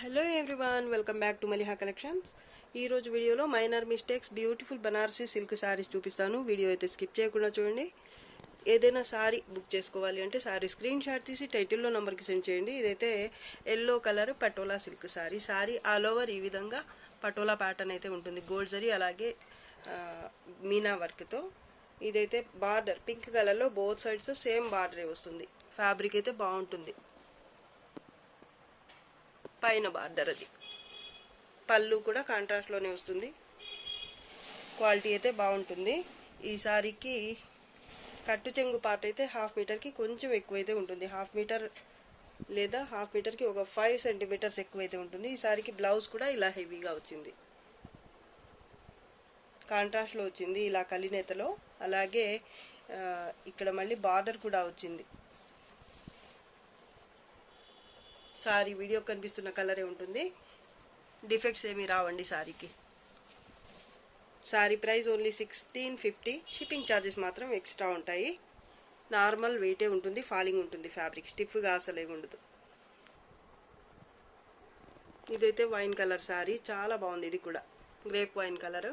Hello everyone, welcome back to Maliha collections. ఈ రోజు వీడియోలో minor mistakes beautiful Banarasi silk saris చూపిస్తాను. వీడియో అయితే స్కిప్ చేయకుండా చూడండి. ఏదైనా శారీ బుక్ చేసుకోవాలి అంటే శారీ స్క్రీన్ షాట్ తీసి టైటిల్లో నెంబర్కి సెండ్ చేయండి. ఇదైతే yellow colour patola silk sari. Sari all over ఈ విధంగా పటోలా ప్యాటర్న్ అయితే ఉంటుంది. గోల్డ్ జరీ అలాగే మీనా వర్క్తో. ఇదైతే బార్డర్ పింక్ కలర్లో బోత్ సైడ్స్ సేమ్ బార్డరే వస్తుంది. ఫ్యాబ్రిక్ అయితే బాగుంటుంది. పైన బార్డర్ అది. పళ్ళు కూడా కాంట్రాస్ట్లోనే వస్తుంది. క్వాలిటీ అయితే బాగుంటుంది. ఈ సారీకి కట్టు చెంగు పార్ట్ అయితే హాఫ్ మీటర్కి కొంచెం ఎక్కువైతే ఉంటుంది. హాఫ్ మీటర్ లేదా హాఫ్ మీటర్కి ఒక 5 సెంటీమీటర్స్ ఎక్కువైతే ఉంటుంది. ఈ సారీకి బ్లౌజ్ కూడా ఇలా హెవీగా వచ్చింది. కాంట్రాస్ట్లో వచ్చింది ఇలా కలినేతలో. అలాగే ఇక్కడ మళ్ళీ బార్డర్ కూడా వచ్చింది. సారీ వీడియో కనిపిస్తున్న కలరే ఉంటుంది. డిఫెక్ట్స్ ఏమీ రావండి సారీకి. Sari price only 1650. Shipping charges మాత్రం ఎక్స్ట్రా ఉంటాయి. నార్మల్ వెయిటే ఉంటుంది. ఫాలింగ్ ఉంటుంది. ఫ్యాబ్రిక్ స్టిఫ్గా అసలు ఏమి ఉండదు. ఇదైతే వైన్ కలర్ సారీ, చాలా బాగుంది. ఇది కూడా grape wine colour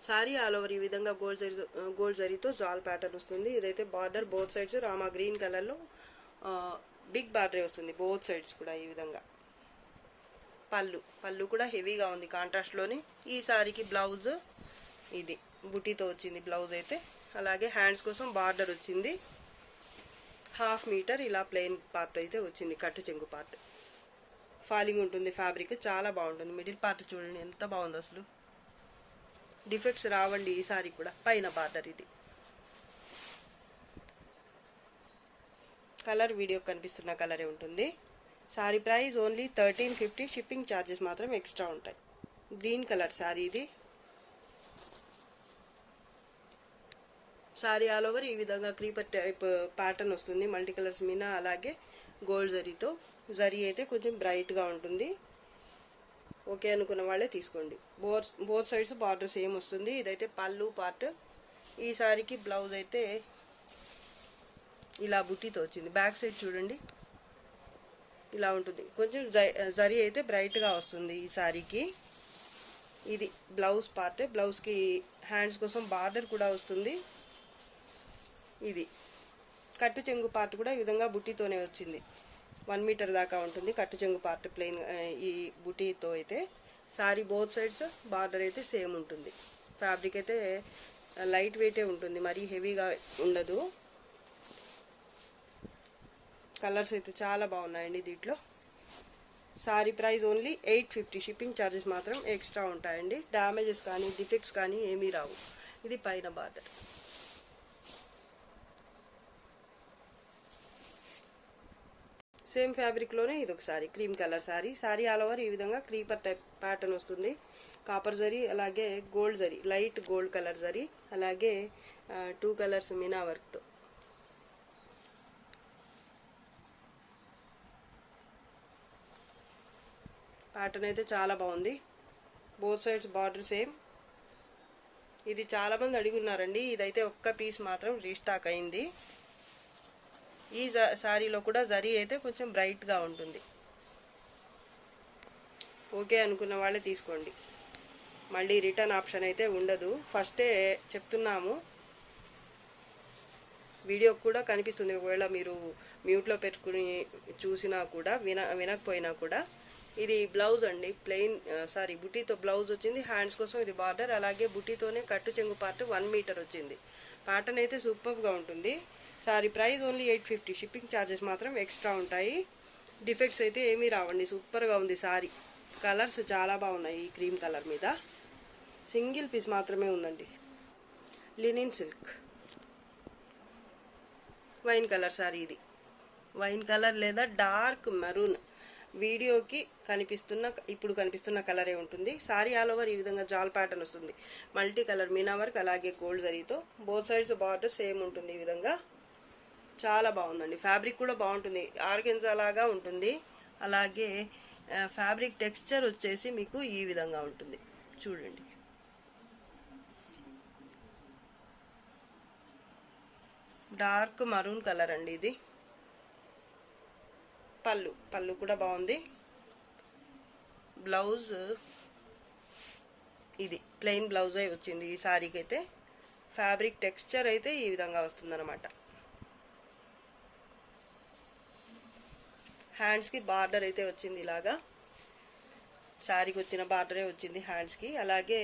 sorry. All over ఈ విధంగా గోల్డ్ జరీతో జాల్ ప్యాటర్న్ వస్తుంది. ఇదైతే border both sides Rama green కలర్లో బిగ్ బార్డర్ వస్తుంది. బోత్ సైడ్స్ కూడా ఈ విధంగా. పళ్ళు కూడా హెవీగా ఉంది కాంట్రాస్ట్లోని. ఈ సారీకి బ్లౌజ్ ఇది బుటీతో వచ్చింది బ్లౌజ్ అయితే. అలాగే హ్యాండ్స్ కోసం బార్డర్ వచ్చింది. హాఫ్ మీటర్ ఇలా ప్లెయిన్ పార్ట్ అయితే వచ్చింది. కట్టు చెంగు పార్ట్ ఫాలింగ్ ఉంటుంది. ఫ్యాబ్రిక్ చాలా బాగుంటుంది. మిడిల్ పార్ట్ చూడండి ఎంత బాగుందో అసలు. డిఫెక్ట్స్ రావండి ఈ సారీ కూడా. పైన బార్డర్ ఇది. కలర్ వీడియో కనిపిస్తున్న కలరే ఉంటుంది. Sorry price only 1350. Shipping charges మాత్రం ఎక్స్ట్రా ఉంటాయి. గ్రీన్ కలర్ సారీ ఇది. సారీ ఆల్ ఓవర్ ఈ విధంగా క్రీపర్ టైప్ ప్యాటర్న్ వస్తుంది. మల్టీ కలర్స్ మీద అలాగే గోల్డ్ జరీతో. జరీ అయితే కొంచెం బ్రైట్గా ఉంటుంది. ఓకే అనుకున్న వాళ్ళే తీసుకోండి. బోత్ సైడ్స్ బార్డర్ సేమ్ వస్తుంది. ఇదైతే పళ్ళు పార్ట్. ఈ సారీకి బ్లౌజ్ అయితే ఇలా బుట్టీతో వచ్చింది. బ్యాక్ సైడ్ చూడండి ఇలా ఉంటుంది. కొంచెం జరీ అయితే బ్రైట్గా వస్తుంది ఈ సారీకి. ఇది బ్లౌజ్ పార్ట్. బ్లౌజ్కి హ్యాండ్స్ కోసం బార్డర్ కూడా వస్తుంది. ఇది కట్టు చెంగు పార్ట్ కూడా ఈ విధంగా బుట్టీతోనే వచ్చింది. 1 మీటర్ దాకా ఉంటుంది కట్టు చెంగు పార్ట్ ప్లెయిన్ ఈ బుట్టీతో అయితే. సారీ బోత్ సైడ్స్ బార్డర్ అయితే సేమ్ ఉంటుంది. ఫ్యాబ్రిక్ అయితే లైట్ వెయిటే ఉంటుంది, మరీ హెవీగా ఉండదు. కలర్స్ అయితే చాలా బాగున్నాయండి దీంట్లో. Sorry price only 850. Shipping charges మాత్రం ఎక్స్ట్రా ఉంటాయండి. డ్యామేజెస్ కానీ డిఫెక్ట్స్ కానీ ఏమీ రావు. ఇది పైన బార్డర్. సేమ్ ఫ్యాబ్రిక్లోనే ఇది ఒక sorry, cream colour sorry. Sorry all over ఈ విధంగా క్రీపర్ టైప్ ప్యాటర్న్ వస్తుంది. కాపర్ జరీ అలాగే gold zari, light gold colour zari అలాగే 2 కలర్స్ మీనా వర్క్తో. ప్యాటర్న్ అయితే చాలా బాగుంది. Both sides border same. ఇది చాలామంది అడిగి ఉన్నారండి. ఇదైతే ఒక్క పీస్ మాత్రం రీస్టాక్ అయింది. ఈ సారీలో కూడా జరీ అయితే కొంచెం బ్రైట్గా ఉంటుంది. ఓకే అనుకున్న వాళ్ళే తీసుకోండి. మళ్ళీ రిటర్న్ ఆప్షన్ అయితే ఉండదు. ఫస్టే చెప్తున్నాము. వీడియో కూడా కనిపిస్తుంది. ఒకవేళ మీరు మ్యూట్లో పెట్టుకుని చూసినా కూడా వినకపోయినా కూడా. ఇది బ్లౌజ్ అండి. ప్లెయిన్ బుటీతో బ్లౌజ్ వచ్చింది. హ్యాండ్స్ కోసం ఇది బార్డర్. అలాగే బుటీతోనే కట్టు చెంగు పార్ట్ 1 మీటర్ వచ్చింది. ప్యాటర్న్ అయితే సూపర్గా ఉంటుంది. Sorry price only 850. Shipping charges మాత్రం ఎక్స్ట్రా ఉంటాయి. డిఫెక్ట్స్ అయితే ఏమీ రావండి. సూపర్గా ఉంది సారీ. కలర్స్ చాలా బాగున్నాయి. ఈ క్రీమ్ కలర్ మీద సింగిల్ పీస్ మాత్రమే ఉందండి. Linen silk wine colour sorry. ఇది వైన్ కలర్ లేదా డార్క్ మెరూన్. వీడియోకి ఇప్పుడు కనిపిస్తున్న కలరే ఉంటుంది. సారీ ఆల్ ఓవర్ ఈ విధంగా జాల్ ప్యాటర్న్ వస్తుంది. మల్టీ కలర్ మీనా వర్క్ అలాగే గోల్డ్ జరీతో. బోత్ సైడ్స్ బార్డర్ సేమ్ ఉంటుంది. ఈ విధంగా చాలా బాగుందండి. ఫ్యాబ్రిక్ కూడా బాగుంటుంది. ఆర్గెన్జా లాగా ఉంటుంది. అలాగే ఫ్యాబ్రిక్ టెక్స్చర్ వచ్చేసి మీకు ఈ విధంగా ఉంటుంది. చూడండి డార్క్ మరూన్ కలర్ అండి ఇది. పళ్ళు కూడా బాగుంది. బ్లౌజ్ ఇది ప్లెయిన్ బ్లౌజే వచ్చింది ఈ శారీకి అయితే. ఫ్యాబ్రిక్ టెక్స్చర్ అయితే ఈ విధంగా వస్తుందన్నమాట. హ్యాండ్స్కి బార్డర్ అయితే వచ్చింది ఇలాగా, శారీకి వచ్చిన బార్డరే వచ్చింది హ్యాండ్స్కి. అలాగే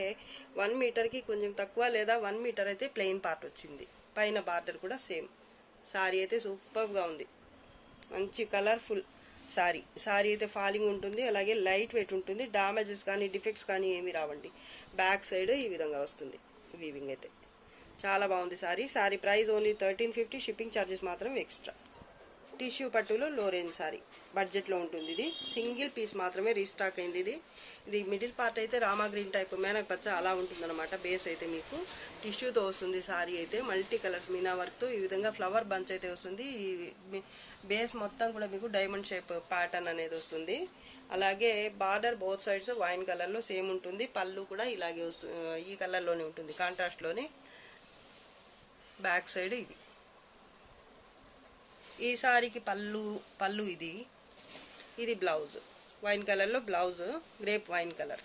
1 మీటర్కి కొంచెం తక్కువ లేదా 1 మీటర్ అయితే ప్లెయిన్ పార్ట్ వచ్చింది. పైన బార్డర్ కూడా సేమ్. శారీ అయితే సూపర్గా ఉంది, మంచి కలర్ఫుల్ శారీ. శారీ అయితే ఫాలింగ్ ఉంటుంది, అలాగే లైట్ వెయిట్ ఉంటుంది. డామేజెస్ కానీ డిఫెక్ట్స్ కానీ ఏమీ రావండి. బ్యాక్ సైడ్ ఈ విధంగా వస్తుంది వీవింగ్ అయితే. చాలా బాగుంది sari. Sari price only 1350, shipping charges మాత్రం ఎక్స్ట్రా. టిష్యూ పట్టులో లో రేంజ్ శారీ, బడ్జెట్లో ఉంటుంది. ఇది సింగిల్ పీస్ మాత్రమే రీస్టాక్ అయింది. ఇది మిడిల్ పార్ట్ అయితే రామా గ్రీన్ టైప్ మేనక్ పచ్చ అలా ఉంటుందన్నమాట. బేస్ అయితే మీకు టిష్యూతో వస్తుంది. శారీ అయితే మల్టీ కలర్స్ మీనా వర్క్తో ఈ విధంగా ఫ్లవర్ బంచ్ అయితే వస్తుంది. ఈ బేస్ మొత్తం కూడా మీకు డైమండ్ షేప్ ప్యాటర్న్ అనేది వస్తుంది. అలాగే బార్డర్ బోత్ సైడ్స్ వైన్ కలర్లో సేమ్ ఉంటుంది. పళ్ళు కూడా ఇలాగే వస్తుంది, ఈ కలర్లోనే ఉంటుంది, కాంట్రాస్ట్లోనే. బ్యాక్ సైడ్ ఈ శారీకి పళ్ళు ఇది బ్లౌజ్ వైన్ కలర్లో, బ్లౌజ్ గ్రేప్ వైన్ కలర్.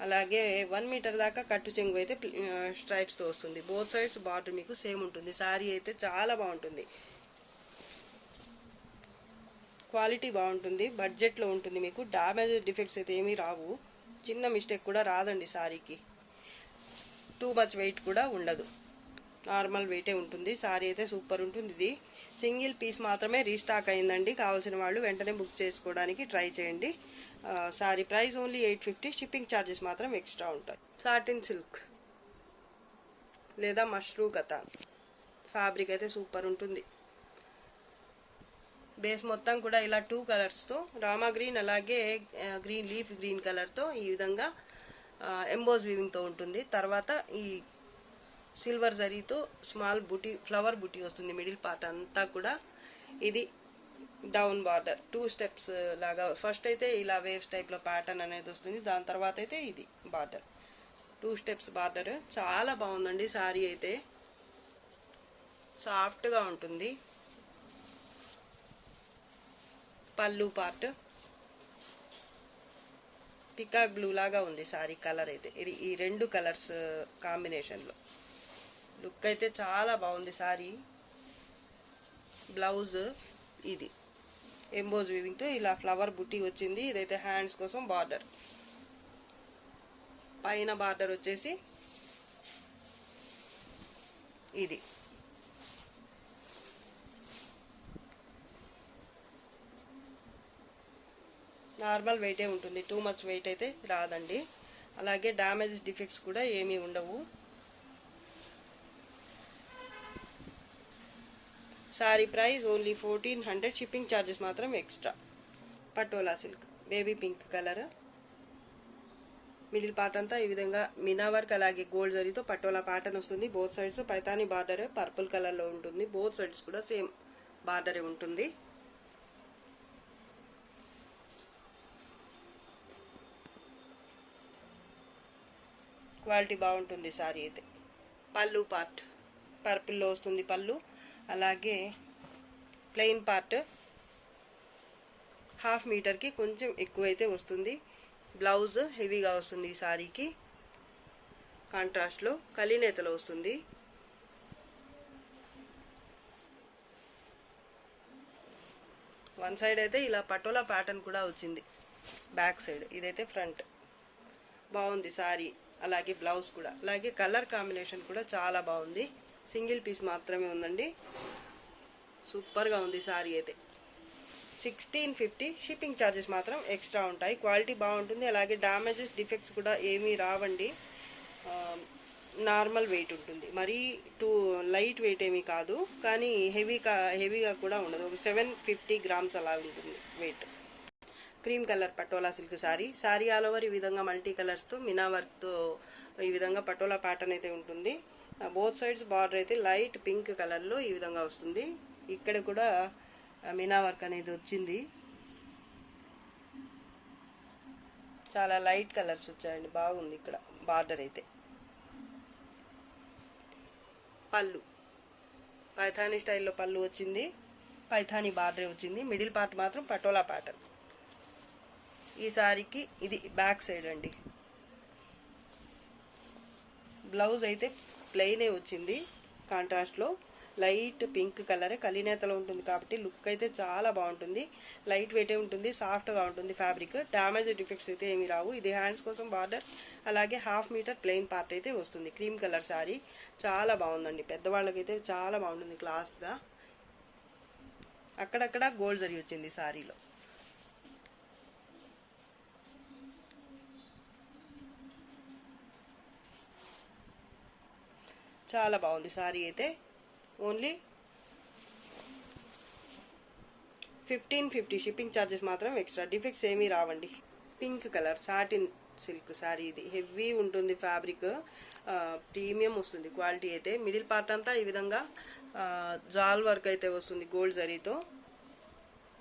అలాగే 1 మీటర్ దాకా కట్టు చెంగు అయితే స్ట్రైప్స్తో వస్తుంది. బోత్ సైడ్స్ బార్డర్ మీకు సేమ్ ఉంటుంది. శారీ అయితే చాలా బాగుంటుంది, క్వాలిటీ బాగుంటుంది, బడ్జెట్లో ఉంటుంది. మీకు డామేజ్ డిఫెక్ట్స్ అయితే ఏమీ రావు, చిన్న మిస్టేక్ కూడా రాదండి శారీకి. టూ మచ్ వెయిట్ కూడా ఉండదు, నార్మల్ వెయిటే ఉంటుంది. శారీ అయితే సూపర్ ఉంటుంది. ఇది సింగిల్ పీస్ మాత్రమే రీస్టాక్ అయిందండి. కావాల్సిన వాళ్ళు వెంటనే బుక్ చేసుకోవడానికి ట్రై చేయండి. Sari price only 850, shipping charges మాత్రం ఎక్స్ట్రా ఉంటాయి. సాటిన్ సిల్క్ లేదా మష్రూ కతాన్ ఫ్యాబ్రిక్ అయితే సూపర్ ఉంటుంది. బేస్ మొత్తం కూడా ఇలా 2 కలర్స్తో రామా గ్రీన్ అలాగే గ్రీన్ లీఫ్ గ్రీన్ కలర్తో ఈ విధంగా ఎంబోజ్ వీవింగ్తో ఉంటుంది. తర్వాత ఈ సిల్వర్ జరీతో స్మాల్ బుటీ ఫ్లవర్ బుటీ వస్తుంది మిడిల్ పార్ట్ అంతా కూడా. ఇది డౌన్ బార్డర్ 2 స్టెప్స్ లాగా, ఫస్ట్ అయితే ఇలా వేవ్స్ టైప్లో ప్యాటర్న్ అనేది వస్తుంది. దాని తర్వాత అయితే ఇది బార్డర్ 2 స్టెప్స్ బార్డర్. చాలా బాగుందండి శారీ అయితే, సాఫ్ట్గా ఉంటుంది. పళ్ళు పార్ట్ పికాక్ బ్లూ లాగా ఉంది శారీ కలర్ అయితే. ఈ 2 కలర్స్ కాంబినేషన్లో లుక్ అయితే చాలా బాగుంది శారీ. బ్లౌజ్ ఇది ఎంబోజ్ వీవింగ్తో ఇలా ఫ్లవర్ బుట్టి వచ్చింది. ఇదైతే హ్యాండ్స్ కోసం బార్డర్. పైన బార్డర్ వచ్చేసి ఇది నార్మల్ వెయిటే ఉంటుంది, టూ మచ్ వెయిట్ అయితే రాదండి. అలాగే డ్యామేజ్ డిఫెక్ట్స్ కూడా ఏమీ ఉండవు. Sari price only 1400, shipping charges మాత్రం extra. Patola silk baby pink colour, middle part అంతా ఈ విధంగా మీనా వర్క్ అలాగే గోల్డ్ జరీతో పటోలా ప్యాటర్న్ వస్తుంది. Both sides Paithani border purple కలర్లో ఉంటుంది. బోత్ సైడ్స్ కూడా సేమ్ బార్డరే ఉంటుంది. క్వాలిటీ బాగుంటుంది శారీ అయితే. పళ్ళు పార్ట్ పర్పుల్లో వస్తుంది పళ్ళు, అలాగే ప్లెయిన్ పార్ట్ 1/2 మీటర్కి కొంచెం ఎక్కువైతే వస్తుంది. బ్లౌజ్ హెవీగా వస్తుంది ఈ శారీకి, కాంట్రాస్ట్లో కలినేతలో వస్తుంది. వన్ సైడ్ అయితే ఇలా పటోలా ప్యాటర్న్ కూడా వచ్చింది, బ్యాక్ సైడ్ ఇదైతే ఫ్రంట్. బాగుంది శారీ, అలాగే బ్లౌజ్ కూడా, అలాగే కలర్ కాంబినేషన్ కూడా చాలా బాగుంది. సింగిల్ పీస్ మాత్రమే ఉందండి, సూపర్గా ఉంది శారీ అయితే. 1650, షిప్పింగ్ ఛార్జెస్ మాత్రం ఎక్స్ట్రా ఉంటాయి. క్వాలిటీ బాగుంటుంది, అలాగే డ్యామేజెస్ డిఫెక్ట్స్ కూడా ఏమీ రావండి. నార్మల్ వెయిట్ ఉంటుంది, మరీ లైట్ వెయిట్ ఏమీ కాదు, కానీ హెవీగా కూడా ఉండదు. ఒక 750 గ్రామ్స్ అలా ఉంటుంది weight. Cream colour patola silk sari all over ఈ విధంగా మల్టీ కలర్స్తో మీనా వర్క్తో ఈ విధంగా పటోలా ప్యాటర్న్ అయితే ఉంటుంది. బోత్ సైడ్స్ బార్డర్ అయితే లైట్ పింక్ కలర్లో ఈ విధంగా వస్తుంది. ఇక్కడ కూడా మీనా వర్క్ అనేది వచ్చింది, చాలా లైట్ కలర్స్ వచ్చాయండి, బాగుంది ఇక్కడ బార్డర్ అయితే. పళ్ళు పైథానీ స్టైల్లో పళ్ళు వచ్చింది, పైథానీ బార్డర్ వచ్చింది. మిడిల్ పార్ట్ మాత్రం పటోలా ప్యాటర్న్. ఈ శారీకి ఇది బ్యాక్ సైడ్ అండి. బ్లౌజ్ అయితే ప్లెయినే వచ్చింది, కాంట్రాస్ట్లో లైట్ పింక్ కలరే కలినేతలో ఉంటుంది కాబట్టి లుక్ అయితే చాలా బాగుంటుంది. లైట్ వెయిటే ఉంటుంది, సాఫ్ట్గా ఉంటుంది ఫ్యాబ్రిక్. డ్యామేజ్ డిఫెక్ట్స్ అయితే ఏమి రావు. ఇది హ్యాండ్స్ కోసం బార్డర్, అలాగే 1/2 మీటర్ ప్లెయిన్ పార్ట్ అయితే వస్తుంది. క్రీమ్ కలర్ శారీ చాలా బాగుందండి, పెద్దవాళ్ళకైతే చాలా బాగుంటుంది క్లాస్గా. అక్కడక్కడ గోల్డ్ జరీ వచ్చింది శారీలో. చాలా బాగుంది శారీ అయితే. ఓన్లీ 1550 షిప్పింగ్ ఛార్జెస్ మాత్రం ఎక్స్ట్రా. డిఫెక్ట్స్ ఏమీ రావండి. Pink colour satin silk sari, ఇది హెవీ ఉంటుంది ఫ్యాబ్రిక్, ప్రీమియం వస్తుంది క్వాలిటీ అయితే. మిడిల్ పార్ట్ అంతా ఈ విధంగా జాల్ వర్క్ అయితే వస్తుంది గోల్డ్ జరీతో.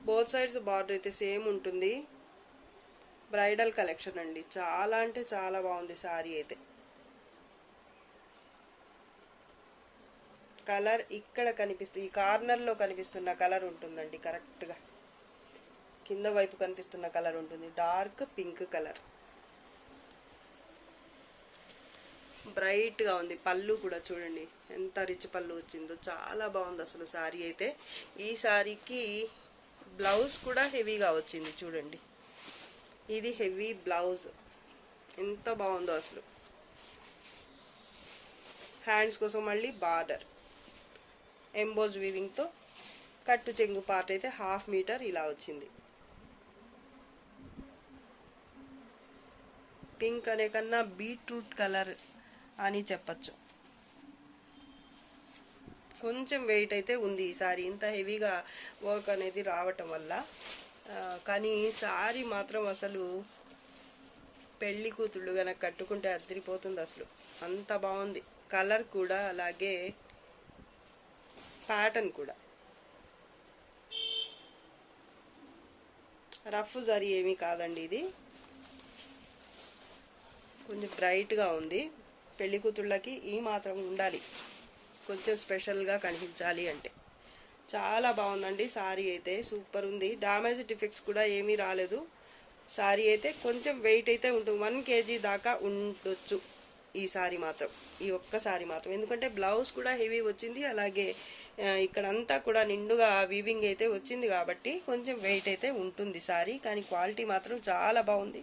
బోత్ సైడ్స్ బార్డర్ అయితే సేమ్ ఉంటుంది. బ్రైడల్ కలెక్షన్ అండి, చాలా అంటే చాలా బాగుంది శారీ అయితే. కలర్ ఇక్కడ ఈ కార్నర్లో కనిపిస్తున్న కలర్ ఉంటుందండి, కరెక్ట్గా కింద వైపు కనిపిస్తున్న కలర్ ఉంటుంది. డార్క్ పింక్ కలర్, బ్రైట్గా ఉంది. పళ్ళు కూడా చూడండి ఎంత రిచ్ పళ్ళు వచ్చిందో, చాలా బాగుంది అసలు శారీ అయితే. ఈ శారీకి బ్లౌజ్ కూడా హెవీగా వచ్చింది చూడండి. ఇది హెవీ బ్లౌజ్, ఎంత బాగుందో అసలు. హ్యాండ్స్ కోసం మళ్ళీ బార్డర్, ఎంబోజ్ వీవింగ్తో కట్టు చెంగు పార్ట్ అయితే 1/2 మీటర్ ఇలా వచ్చింది. పింక్ అనే కన్నా బీట్రూట్ కలర్ అని చెప్పచ్చు. కొంచెం వెయిట్ అయితే ఉంది ఈ సారీ, ఇంత హెవీగా వర్క్ అనేది రావటం వల్ల. కానీ సారీ మాత్రం అసలు పెళ్లి కూతుళ్ళు కనుక కట్టుకుంటే అదిరిపోతుంది అసలు, అంత బాగుంది. కలర్ కూడా అలాగే ప్యాటర్న్ కూడా. రఫ్ జరీ ఏమీ కాదండి, ఇది కొంచెం బ్రైట్గా ఉంది. పెళ్లి కూతుళ్ళకి ఈ మాత్రం ఉండాలి, కొంచెం స్పెషల్గా కనిపించాలి అంటే. చాలా బాగుందండి సారీ అయితే, సూపర్ ఉంది. డ్యామేజ్ డిఫెక్ట్స్ కూడా ఏమీ రాలేదు. సారీ అయితే కొంచెం వెయిట్ అయితే ఉంటుంది, 1 kg దాకా ఉండొచ్చు ఈ సారీ మాత్రం, ఈ ఒక్క సారీ మాత్రం. ఎందుకంటే బ్లౌజ్ కూడా హెవీ వచ్చింది, అలాగే ఇక్కడంతా కూడా నిండుగా వీవింగ్ అయితే వచ్చింది కాబట్టి కొంచెం వెయిట్ అయితే ఉంటుంది సారీ. కానీ క్వాలిటీ మాత్రం చాలా బాగుంది.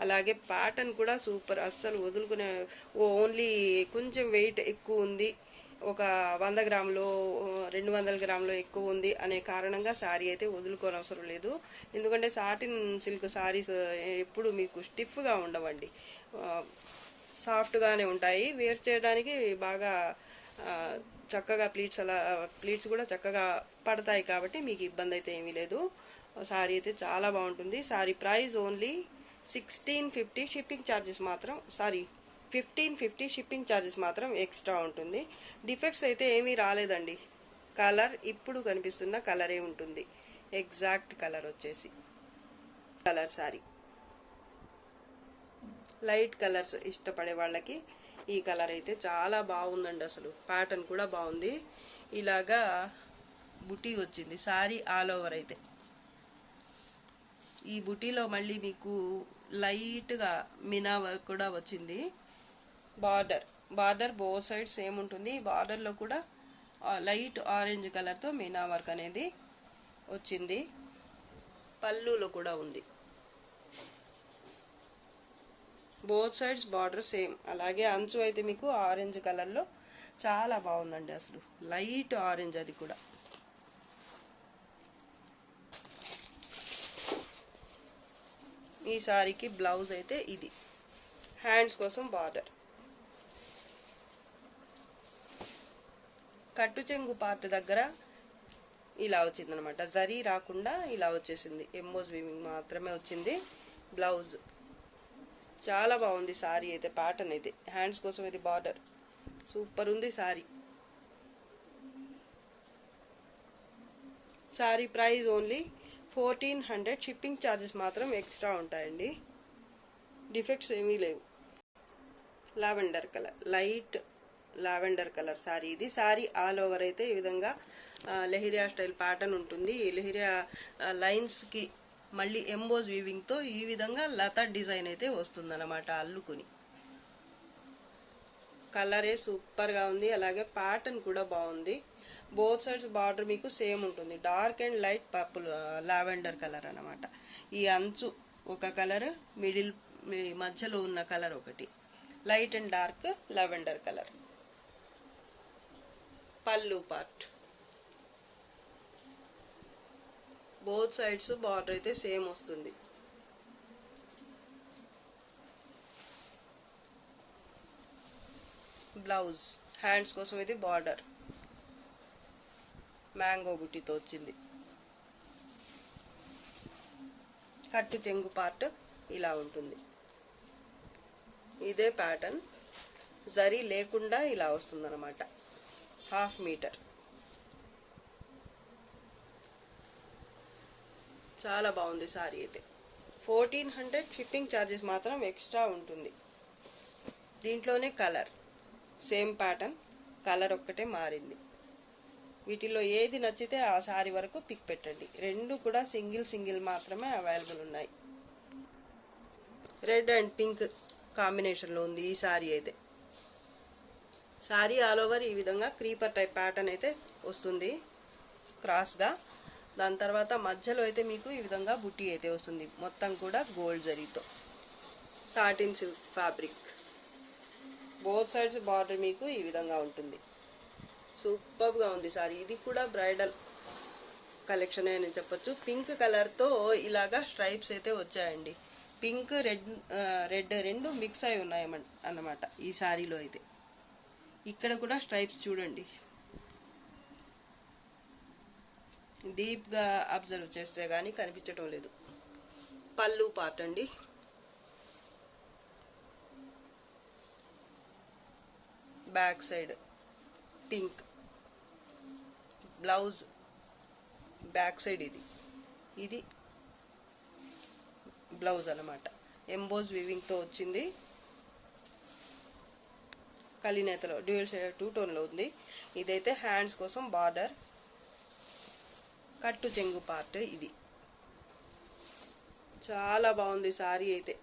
అలాగే ప్యాటర్న్ కూడా సూపర్, అస్సలు వదులుకునే. ఓన్లీ కొంచెం వెయిట్ ఎక్కువ ఉంది, ఒక 100 గ్రాములు 200 గ్రాములు ఎక్కువ ఉంది అనే కారణంగా శారీ అయితే వదులుకోనవసరం లేదు. ఎందుకంటే సాటిన్ సిల్క్ శారీస్ ఎప్పుడు మీకు స్టిఫ్గా ఉండవండి, సాఫ్ట్గానే ఉంటాయి. వేర్ చేయడానికి బాగా చక్కగా ప్లీట్స్ కూడా చక్కగా పడతాయి కాబట్టి మీకు ఇబ్బంది అయితే ఏమీ లేదు. శారీ అయితే చాలా బాగుంటుంది. Sari price only 1650, shipping charges మాత్రం 1550 షిప్పింగ్ ఛార్జెస్ మాత్రం ఎక్స్ట్రా ఉంటుంది. డిఫెక్ట్స్ అయితే ఏమీ రాలేదండి. కలర్ ఇప్పుడు కనిపిస్తున్న కలరే ఉంటుంది, ఎగ్జాక్ట్ కలర్ వచ్చేసి కలర్. శారీ లైట్ కలర్స్ ఇష్టపడే వాళ్ళకి ఈ కలర్ అయితే చాలా బాగుందండి అసలు. ప్యాటర్న్ కూడా బాగుంది, ఇలాగా బుటీ వచ్చింది శారీ ఆల్ ఓవర్ అయితే. ఈ బుటీలో మళ్ళీ మీకు లైట్గా మినా వర్క్ కూడా వచ్చింది. బార్డర్ బోత్ సైడ్ సేమ్ ఉంటుంది. బార్డర్లో కూడా లైట్ ఆరెంజ్ కలర్తో మీనా వర్క్ అనేది వచ్చింది. పళ్ళులో కూడా ఉంది. Both sides border same. అలాగే అంచు అయితే మీకు ఆరెంజ్ కలర్లో చాలా బాగుందండి అసలు, లైట్ ఆరెంజ్ అది కూడా. ఈ సారీకి బ్లౌజ్ అయితే ఇది, హ్యాండ్స్ కోసం బార్డర్. కట్టు చెంగు పార్ట్ దగ్గర ఇలా వచ్చిందనమాట, జరీ రాకుండా ఇలా వచ్చేసింది, ఎంబోజ్ వీవింగ్ మాత్రమే వచ్చింది. బ్లౌజ్ చాలా బాగుంది సారీ అయితే. ప్యాటర్న్ అయితే హ్యాండ్స్ కోసం ఇది బార్డర్, సూపర్ ఉంది sorry. Sorry price only 1400, shipping charges మాత్రం ఎక్స్ట్రా ఉంటాయండి. డిఫెక్ట్స్ ఏమీ లేవు. Lavender colour, light lavender colour sorry ఇది. సారీ ఆల్ ఓవర్ అయితే ఈ విధంగా లెహిరియా స్టైల్ ప్యాటర్న్ ఉంటుంది. లెహిరియా లైన్స్కి మళ్ళీ ఎంబోజ్ వీవింగ్తో ఈ విధంగా లతా డిజైన్ అయితే వస్తుందన్నమాట అల్లుకుని. కలరే సూపర్గా ఉంది, అలాగే ప్యాటర్న్ కూడా బాగుంది. బోత్ సైడ్స్ బార్డర్ మీకు సేమ్ ఉంటుంది, dark and light purple lavender colour అన్నమాట. ఈ అంచు ఒక కలర్, మిడిల్ మధ్యలో ఉన్న కలర్ ఒకటి, light and dark lavender colour. పళ్ళు పార్ట్ బోత్ సైడ్స్ బార్డర్ అయితే సేమ్ వస్తుంది. బ్లౌజ్ హ్యాండ్స్ కోసం ఇది బార్డర్ మ్యాంగో బుట్టితో వచ్చింది. కట్టు చెంగు పార్ట్ ఇలా ఉంటుంది. ఇదే ప్యాటర్న్ జరీ లేకుండా ఇలా వస్తుందన్నమాట. 1/2 మీటర్. చాలా బాగుంది సారీ అయితే. 1400 షిప్పింగ్ ఛార్జెస్ మాత్రం ఎక్స్ట్రా ఉంటుంది. దీంట్లోనే కలర్ సేమ్ ప్యాటర్న్, కలర్ ఒక్కటే మారింది. వీటిలో ఏది నచ్చితే ఆ సారీ వరకు పిక్ పెట్టండి. రెండు కూడా సింగిల్ మాత్రమే అవైలబుల్ ఉన్నాయి. రెడ్ అండ్ పింక్ కాంబినేషన్లో ఉంది ఈ సారీ అయితే. సారీ ఆల్ ఓవర్ ఈ విధంగా క్రీపర్ టైప్ ప్యాటర్న్ అయితే వస్తుంది క్రాస్గా. దాని తర్వాత మధ్యలో అయితే మీకు ఈ విధంగా బుట్టి అయితే వస్తుంది, మొత్తం కూడా గోల్డ్ జరీతో. Satin silk fabric. Both sides border మీకు ఈ విధంగా ఉంటుంది. సూపర్గా ఉంది సారీ. ఇది కూడా బ్రైడల్ కలెక్షన్ అని చెప్పొచ్చు. పింక్ కలర్తో ఇలాగా స్ట్రైప్స్ అయితే వచ్చాయండి. పింక్ రెడ్ రెండు మిక్స్ అయి ఉన్నాయి అన్నమాట ఈ సారీలో అయితే. ఇక్కడ కూడా స్ట్రైప్స్ చూడండి, డీప్గా అబ్జర్వ్ చేస్తే కానీ కనిపించడం లేదు. పళ్ళు పార్ట్ అండి. Back side pink, blouse back side ఇది బ్లౌజ్ అన్నమాట. ఎంబోజ్ వీవింగ్తో వచ్చింది. కలినేతలో డ్యూయల్ షేడ్ 2 టోన్లో ఉంది. ఇదైతే హ్యాండ్స్ కోసం బార్డర్. కట్టు చెంగు పార్ట్ ఇది. చాలా బాగుంది సారీ అయితే.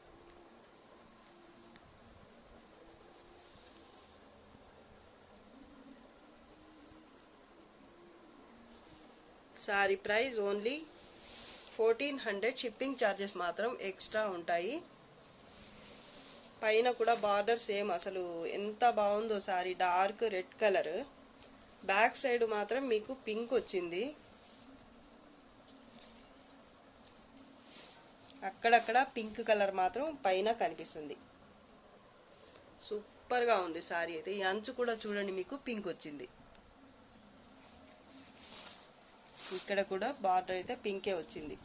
Sorry price only 1400. Shipping charges మాత్రం ఎక్స్ట్రా ఉంటాయి. పైన కూడా బార్డర్ సేమ్, అసలు ఎంత బాగుందో sorry. Dark red colour, back side మాత్రం మీకు పింక్ వచ్చింది. అక్కడక్కడ పింక్ కలర్ మాత్రం పైన కనిపిస్తుంది. సూపర్గా ఉంది సారీ అయితే. ఈ అంచు కూడా చూడండి, మీకు పింక్ వచ్చింది. ఇక్కడ కూడా బార్డర్ అయితే పింకే వచ్చింది.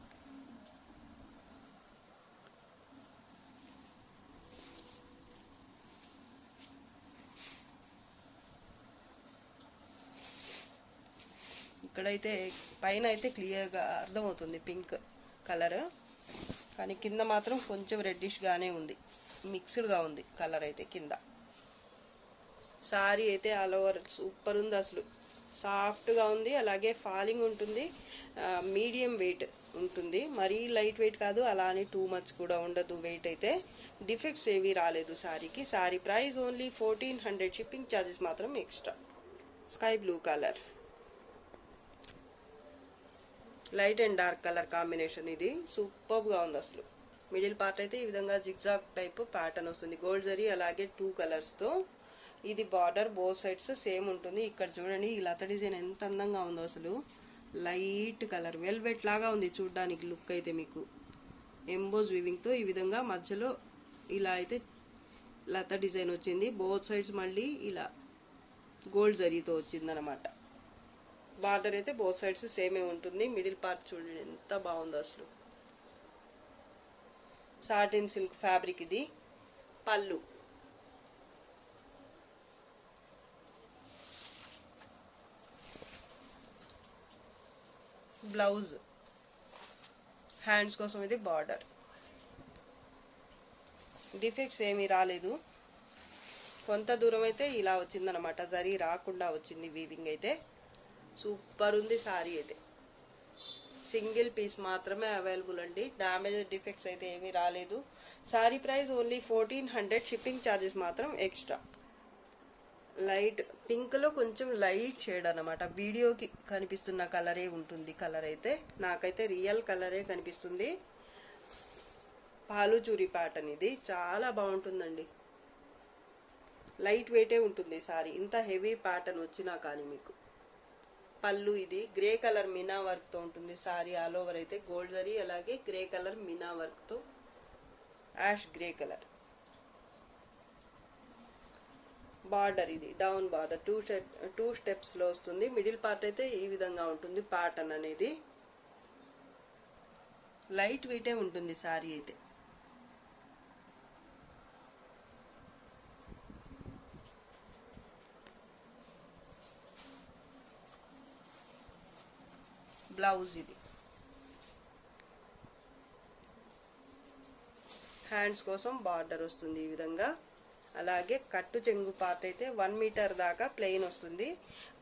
ఇక్కడైతే పైన అయితే క్లియర్గా అర్థమవుతుంది పింక్ కలర్, కానీ కింద మాత్రం కొంచెం రెడ్డిష్గానే ఉంది, మిక్స్డ్గా ఉంది కలర్ అయితే కింద. సారీ అయితే ఆల్ ఓవర్ సూపర్ ఉంది అసలు. సాఫ్ట్గా ఉంది, అలాగే ఫాలింగ్ ఉంటుంది, మీడియం వెయిట్ ఉంటుంది. మరీ లైట్ వెయిట్ కాదు, అలా అని టూ మచ్ కూడా ఉండదు వెయిట్ అయితే. డిఫెక్ట్స్ ఏవి రాలేదు సారీకి. Sari price only 1400. Shipping charges మాత్రం extra. Sky blue colour, light and dark colour combination. ఇది సూపర్గా ఉంది అసలు. మిడిల్ పార్ట్ అయితే ఈ విధంగా జిగ్జాగ్ టైప్ ప్యాటర్న్ వస్తుంది, గోల్డ్ జరీ అలాగే 2 కలర్స్తో. ఇది బార్డర్ బోత్ సైడ్స్ సేమ్ ఉంటుంది. ఇక్కడ చూడండి ఈ లత డిజైన్ ఎంత అందంగా ఉందో అసలు. లైట్ కలర్ వెల్వెట్ లాగా ఉంది చూడ్డానికి లుక్ అయితే మీకు. ఎంబోజ్ వీవింగ్తో ఈ విధంగా మధ్యలో ఇలా అయితే లత డిజైన్ వచ్చింది. బోత్ సైడ్స్ మళ్ళీ ఇలా గోల్డ్ జరీతో వచ్చిందనమాట. బార్డర్ అయితే బోత్ సైడ్స్ సేమే ఉంటుంది. మిడిల్ పార్ట్ చూడండి ఎంత బాగుందో అసలు. సాటిన్ సిల్క్ ఫ్యాబ్రిక్ ఇది. పళ్ళు, బ్లౌజ్, హ్యాండ్స్ కోసం ఇది బార్డర్. డిఫెక్ట్స్ ఏమీ రాలేదు. కొంత దూరం అయితే ఇలా వచ్చిందనమాట, జరీ రాకుండా వచ్చింది వీవింగ్ అయితే. సూపర్ ఉంది సారీ అయితే. సింగిల్ పీస్ మాత్రమే అవైలబుల్ అండి. డ్యామేజ్ డిఫెక్ట్స్ అయితే ఏమీ రాలేదు. Sorry price only 1400, shipping charges మాత్రం ఎక్స్ట్రా. లైట్ పింక్లో కొంచెం లైట్ షేడ్ అనమాట. వీడియోకి కనిపిస్తున్న కలరే ఉంటుంది. కలర్ అయితే నాకైతే రియల్ కలరే కనిపిస్తుంది. పాలుచూరి ప్యాటర్న్ ఇది చాలా బాగుంటుందండి. లైట్ వెయిటే ఉంటుంది సారీ. ఇంత హెవీ ప్యాటర్న్ వచ్చినా కానీ మీకు పళ్ళు ఇది గ్రే కలర్ మీనా వర్క్తో ఉంటుంది. సారీ ఆల్ ఓవర్ అయితే గోల్డ్ జరీ, అలాగే గ్రే కలర్ మీనా వర్క్తో యాష్ గ్రే కలర్. బార్డర్ ఇది డౌన్ బార్డర్ టూ స్టెప్స్లో వస్తుంది. మిడిల్ పార్ట్ అయితే ఈ విధంగా ఉంటుంది. ప్యాటర్న్ అనేది లైట్ వెయిటే ఉంటుంది సారీ అయితే. బ్లౌజ్ ఇది. హ్యాండ్స్ కోసం బార్డర్ వస్తుంది ఈ విధంగా. అలాగే కట్టు చెంగు పార్ట్ అయితే 1 మీటర్ దాకా ప్లెయిన్ వస్తుంది.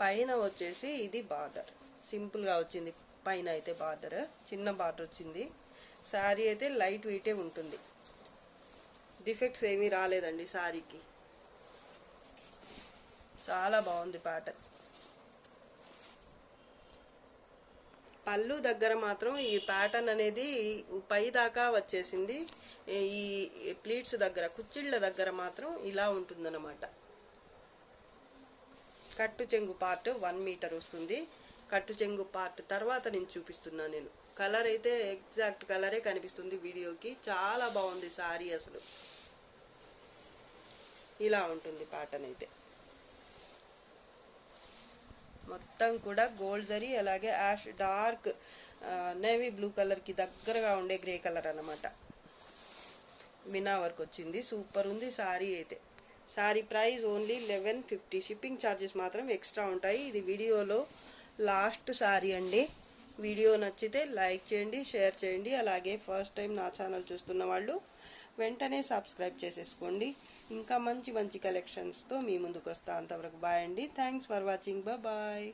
పైన వచ్చేసి ఇది బార్డర్ సింపుల్గా వచ్చింది. పైన అయితే బార్డర్ చిన్న బార్డర్ వచ్చింది. శారీ అయితే లైట్ వెయిటే ఉంటుంది. డిఫెక్ట్స్ ఏమీ రాలేదండి శారీకి. చాలా బాగుంది ప్యాటర్న్. పళ్ళు దగ్గర మాత్రం ఈ ప్యాటర్న్ అనేది పై దాకా వచ్చేసింది. ఈ ప్లీట్స్ దగ్గర కుచ్చిళ్ళ దగ్గర మాత్రం ఇలా ఉంటుందన్నమాట. కట్టు చెంగు పార్ట్ 1 మీటర్ వస్తుంది. కట్టు చెంగు పార్ట్ తర్వాత నేను చూపిస్తున్నాను. నేను కలర్ అయితే ఎగ్జాక్ట్ కలరే కనిపిస్తుంది వీడియోకి. చాలా బాగుంది సారీ అసలు. ఇలా ఉంటుంది ప్యాటర్న్ అయితే. మొత్తం కూడా గోల్డ్ జరీ, అలాగే యాష్ డార్క్ నేవీ బ్లూ కలర్కి దగ్గరగా ఉండే గ్రే కలర్ అన్నమాట. మీనా వర్క్ వచ్చింది. సూపర్ ఉంది సారీ అయితే. Sorry price only 1150, shipping charges మాత్రం ఎక్స్ట్రా ఉంటాయి. ఇది వీడియోలో లాస్ట్ సారీ అండి. వీడియో నచ్చితే లైక్ చేయండి, షేర్ చేయండి. అలాగే ఫస్ట్ టైం నా ఛానల్ చూస్తున్న వాళ్ళు వెంటనే సబ్స్క్రైబ్ చేసేసుకోండి. ఇంకా మంచి మంచి కలెక్షన్స్తో మీ ముందుకు వస్తా. అంతవరకు బాయ్ అండి. Thanks for watching. బాయ్.